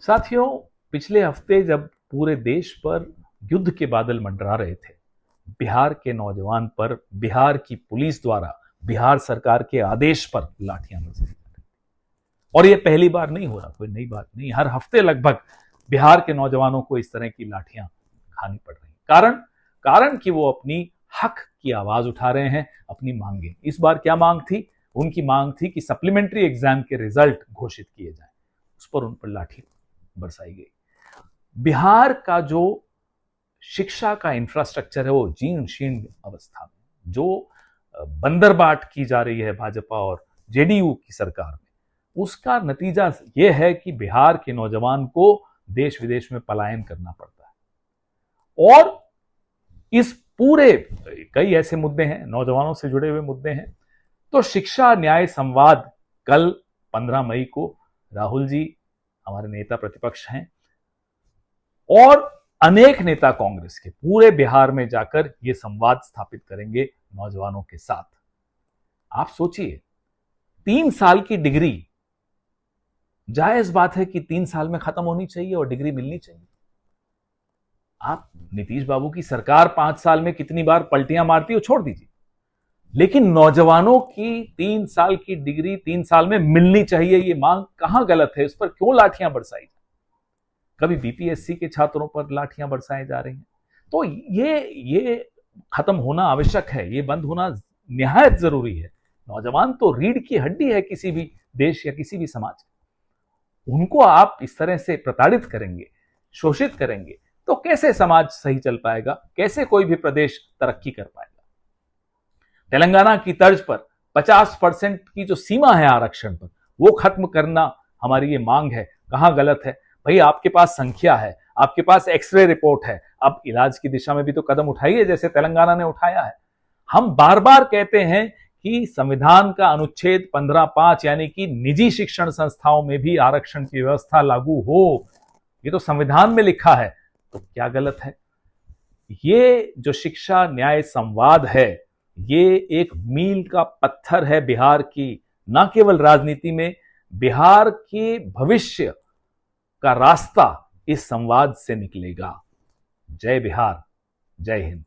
साथियों, पिछले हफ्ते जब पूरे देश पर युद्ध के बादल मंडरा रहे थे, बिहार के नौजवान पर बिहार की पुलिस द्वारा बिहार सरकार के आदेश पर लाठियां बरसाई जा रही थी। और यह पहली बार नहीं हो रहा, कोई नई बात नहीं। हर हफ्ते लगभग बिहार के नौजवानों को इस तरह की लाठियां खानी पड़ रही। कारण कि वो अपनी हक की आवाज उठा रहे हैं, अपनी मांगे। इस बार क्या मांग थी? उनकी मांग थी कि सप्लीमेंट्री एग्जाम के रिजल्ट घोषित किए जाएं। उस पर उन पर लाठी बरसाई गई। बिहार का जो शिक्षा का इंफ्रास्ट्रक्चर है वो जीर्ण शीर्ण अवस्था में, जो बंदरबाट की जा रही है भाजपा और जेडीयू की सरकार में, उसका नतीजा यह है कि बिहार के नौजवान को देश विदेश में पलायन करना पड़ता है। और इस पूरे कई ऐसे मुद्दे हैं, नौजवानों से जुड़े हुए मुद्दे हैं। तो शिक्षा न्याय संवाद कल 15 मई को राहुल जी, हमारे नेता प्रतिपक्ष हैं, और अनेक नेता कांग्रेस के पूरे बिहार में जाकर यह संवाद स्थापित करेंगे नौजवानों के साथ। आप सोचिए, 3 साल की डिग्री, जायज बात है कि 3 साल में खत्म होनी चाहिए और डिग्री मिलनी चाहिए। आप नीतीश बाबू की सरकार 5 साल में कितनी बार पलटियां मारती हो छोड़ दीजिए, लेकिन नौजवानों की 3 साल की डिग्री 3 साल में मिलनी चाहिए, यह मांग कहां गलत है? उस पर क्यों लाठियां बरसाई? कभी बीपीएससी के छात्रों पर लाठियां बरसाई जा रही हैं। तो ये खत्म होना आवश्यक है, ये बंद होना निहायत जरूरी है। नौजवान तो रीढ़ की हड्डी है किसी भी देश या किसी भी समाज की। उनको आप इस तरह से प्रताड़ित करेंगे, शोषित करेंगे, तो कैसे समाज सही चल पाएगा? कैसे कोई भी प्रदेश तरक्की कर पाएगा? तेलंगाना की तर्ज पर 50% की जो सीमा है आरक्षण पर, वो खत्म करना हमारी ये मांग है। कहां गलत है भाई? आपके पास संख्या है, आपके पास एक्सरे रिपोर्ट है, अब इलाज की दिशा में भी तो कदम उठाइए जैसे तेलंगाना ने उठाया है। हम बार बार कहते हैं कि संविधान का अनुच्छेद 15(5) यानी कि निजी शिक्षण संस्थाओं में भी आरक्षण की व्यवस्था लागू हो, ये तो संविधान में लिखा है। तो क्या गलत है? ये जो शिक्षा न्याय संवाद है, ये एक मील का पत्थर है बिहार की, न केवल राजनीति में, बिहार के भविष्य का रास्ता इस संवाद से निकलेगा। जय बिहार, जय हिंद।